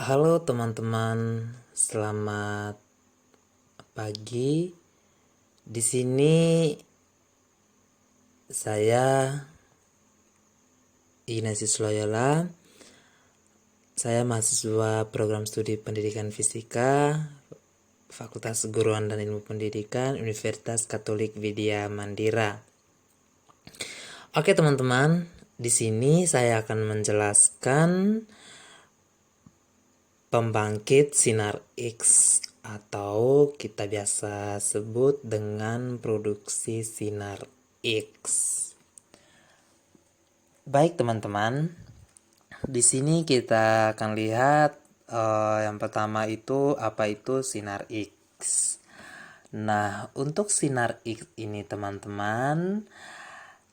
Halo teman-teman, selamat pagi. Di sini saya Ignatius Loyola. Saya mahasiswa program studi pendidikan fisika Fakultas Keguruan dan Ilmu Pendidikan Universitas Katolik Widya Mandira. Oke teman-teman, di sini saya akan menjelaskan pembangkit sinar X atau kita biasa sebut dengan produksi sinar X. Baik teman-teman, di sini kita akan lihat yang pertama itu apa itu sinar X. Nah, untuk sinar X ini teman-teman,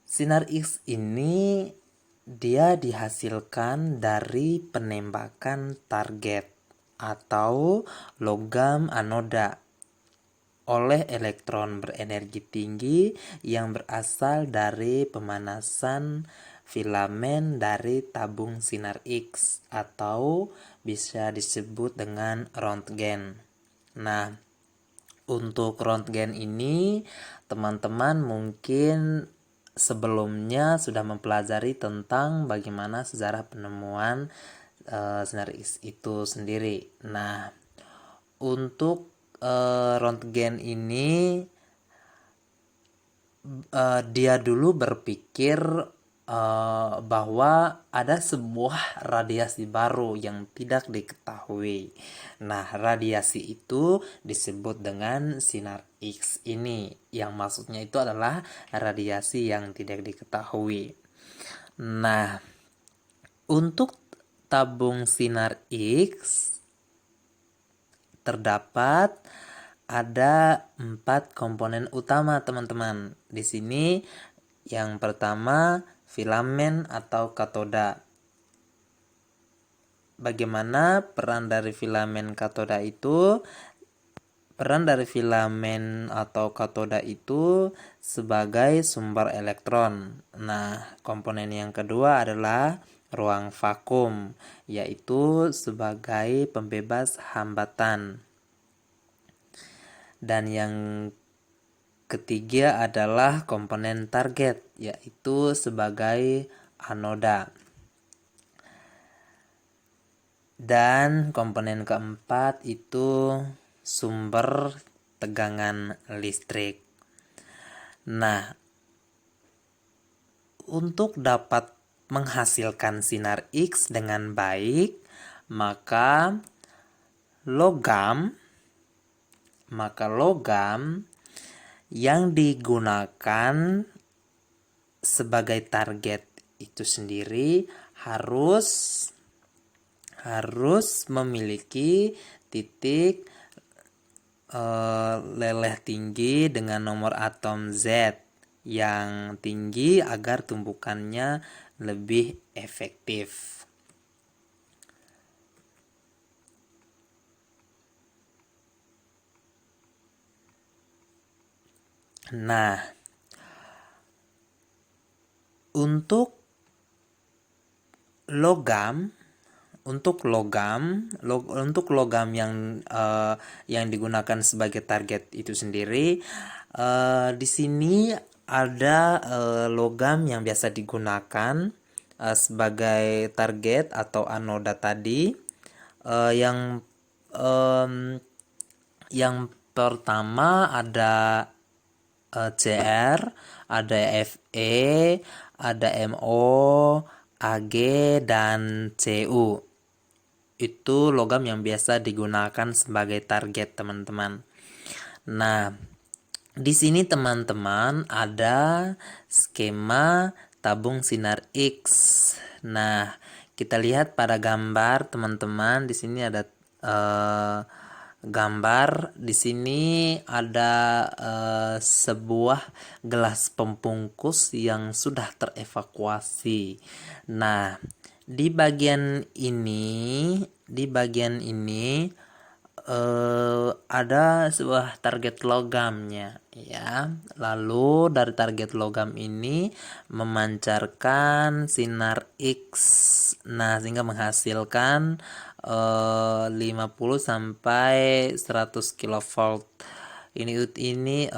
sinar X ini dia dihasilkan dari penembakan target atau logam anoda oleh elektron berenergi tinggi yang berasal dari pemanasan filamen dari tabung sinar X atau bisa disebut dengan rontgen. Nah, untuk rontgen ini teman-teman mungkin sebelumnya sudah mempelajari tentang bagaimana sejarah penemuan sinar X itu sendiri. Nah, untuk rontgen ini dia dulu berpikir bahwa ada sebuah radiasi baru yang tidak diketahui. Nah, radiasi itu disebut dengan sinar X ini, yang maksudnya itu adalah radiasi yang tidak diketahui. Nah, untuk tabung sinar X terdapat ada 4 komponen utama teman-teman. Di sini yang pertama filamen atau katoda. Bagaimana peran dari filamen katoda itu? Peran dari filamen atau katoda itu sebagai sumber elektron. Nah, komponen yang kedua adalah ruang vakum, yaitu sebagai pembebas hambatan. Dan yang ketiga adalah komponen target, yaitu sebagai anoda. Dan komponen keempat itu sumber tegangan listrik. Nah, untuk dapat menghasilkan sinar X dengan baik, maka logam yang digunakan sebagai target itu sendiri harus memiliki titik leleh tinggi dengan nomor atom Z yang tinggi agar tumbukannya lebih efektif. Nah, untuk logam yang digunakan sebagai target itu sendiri, di sini ada logam yang biasa digunakan sebagai target atau anoda tadi, yang pertama ada Cr, ada Fe, ada Mo, Ag, dan Cu. Itu logam yang biasa digunakan sebagai target teman-teman. Nah, di sini teman-teman ada skema tabung sinar X. Nah, kita lihat pada gambar teman-teman. Di sini ada gambar. Di sini ada sebuah gelas pembungkus yang sudah terevakuasi. Nah, di bagian ini ada sebuah target logamnya, ya. Lalu dari target logam ini memancarkan sinar X. Nah, sehingga menghasilkan 50 sampai 100 kilovolt. Ini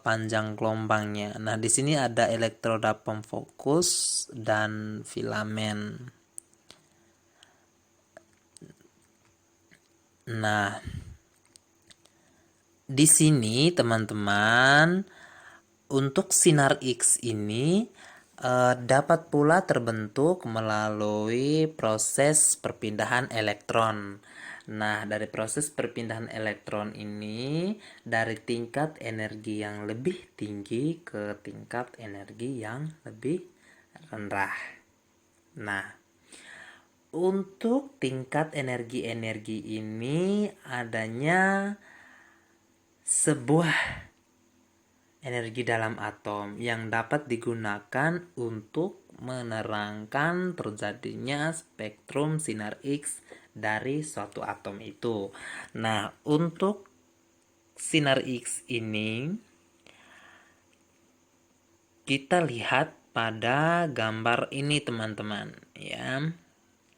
panjang gelombangnya. Nah, di sini ada elektroda pemfokus dan filamen. Nah, di sini teman-teman, untuk sinar X ini dapat pula terbentuk melalui proses perpindahan elektron. Nah, dari proses perpindahan elektron ini dari tingkat energi yang lebih tinggi ke tingkat energi yang lebih rendah. Nah, untuk tingkat energi-energi ini adanya sebuah energi dalam atom yang dapat digunakan untuk menerangkan terjadinya spektrum sinar X dari suatu atom itu. Nah, untuk sinar X ini kita lihat pada gambar ini teman-teman ya.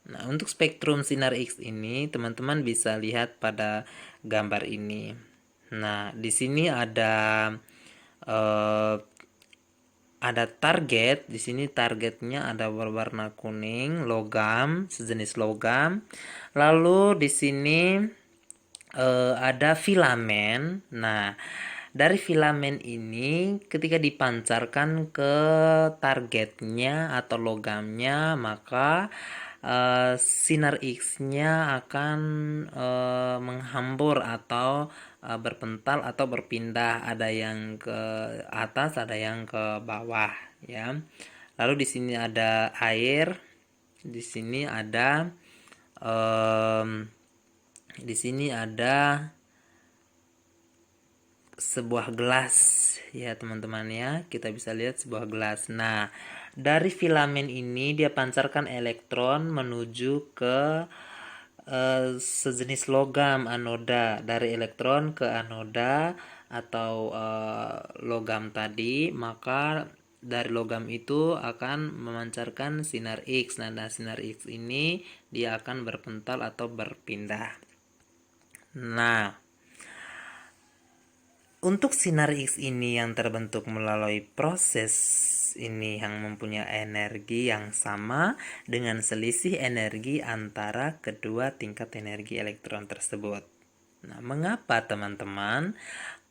Nah, untuk spektrum sinar X ini teman-teman bisa lihat pada gambar ini. Nah, di sini ada target. Di sini targetnya ada berwarna kuning, logam, sejenis logam. Lalu di sini ada filamen. Nah, dari filamen ini ketika dipancarkan ke targetnya atau logamnya, maka sinar X-nya akan menghambur atau berpental atau berpindah, ada yang ke atas, ada yang ke bawah ya. Lalu di sini ada air, di sini ada di sini ada sebuah gelas ya teman-teman ya, kita bisa lihat sebuah gelas. Nah, dari filamen ini dia pancarkan elektron menuju ke sejenis logam anoda. Dari elektron ke anoda atau logam tadi, maka dari logam itu akan memancarkan sinar X. Nah, sinar X ini dia akan berpental atau berpindah. Nah, untuk sinar X ini yang terbentuk melalui proses ini yang mempunyai energi yang sama dengan selisih energi antara kedua tingkat energi elektron tersebut. Nah, mengapa teman-teman?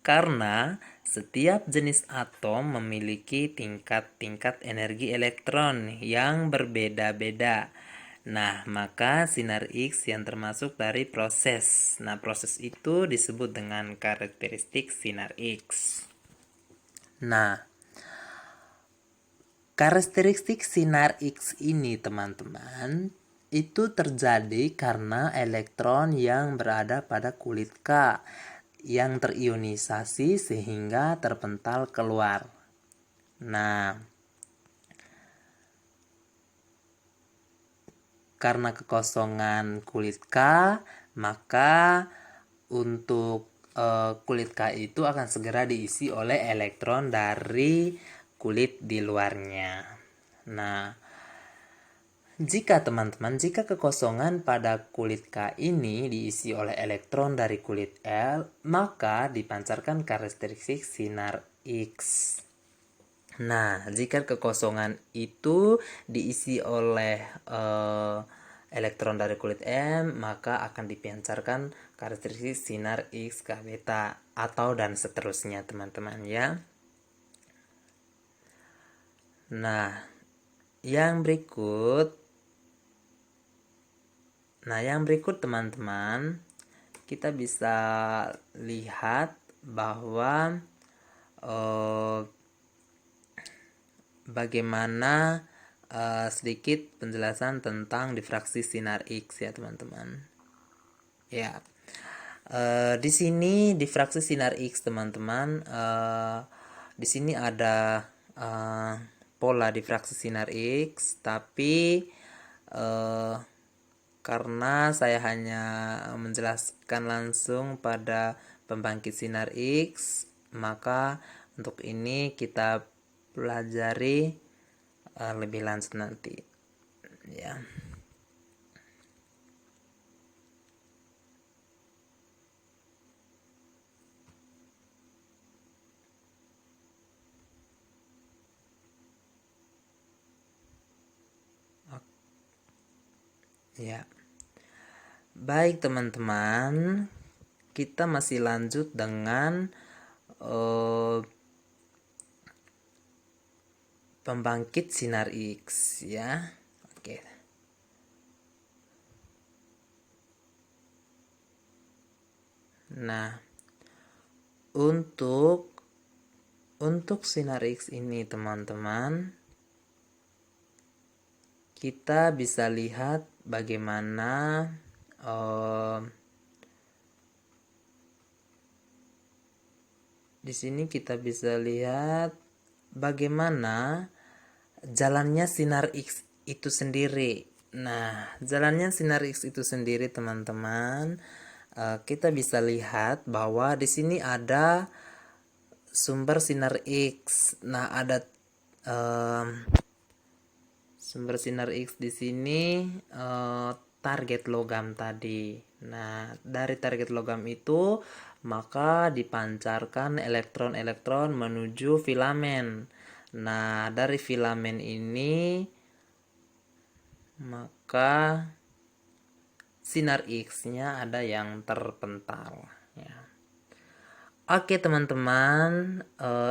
Karena setiap jenis atom memiliki tingkat-tingkat energi elektron yang berbeda-beda. Nah, maka sinar X yang termasuk dari proses. Nah, proses itu disebut dengan karakteristik sinar X. Nah, karakteristik sinar X ini teman-teman itu terjadi karena elektron yang berada pada kulit K yang terionisasi sehingga terpental keluar. Nah, karena kekosongan kulit K, maka untuk kulit K itu akan segera diisi oleh elektron dari kulit di luarnya. Nah, jika kekosongan pada kulit K ini diisi oleh elektron dari kulit L, maka dipancarkan karakteristik sinar X. Nah, jika kekosongan itu diisi oleh elektron dari kulit M, maka akan dipancarkan karakteristik sinar X K beta atau dan seterusnya teman-teman ya. Nah, yang berikut teman-teman, kita bisa lihat bahwa bagaimana sedikit penjelasan tentang difraksi sinar X ya teman-teman. Ya, di sini difraksi sinar X teman-teman. Di sini ada pola difraksi sinar X, tapi karena saya hanya menjelaskan langsung pada pembangkit sinar X, maka untuk ini kita pelajari lebih lanjut nanti ya. Ya. Baik teman-teman, kita masih lanjut dengan pembangkit sinar X ya. Oke. Nah, untuk sinar X ini teman-teman, kita bisa lihat bagaimana di sini kita bisa lihat bagaimana jalannya sinar X itu sendiri. Nah, jalannya sinar X itu sendiri teman-teman, kita bisa lihat bahwa di sini ada sumber sinar X. Nah, ada sumber sinar X di sini, target logam tadi. Nah, dari target logam itu maka dipancarkan elektron-elektron menuju filamen. Nah, dari filamen ini maka sinar X-nya ada yang terpental ya. Oke teman-teman,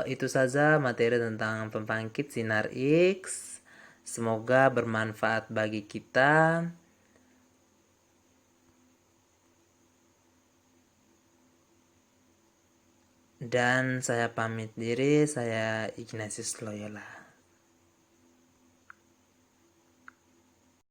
itu saja materi tentang pembangkit sinar X. Semoga bermanfaat bagi kita. Dan saya pamit diri, saya Ignatius Loyola.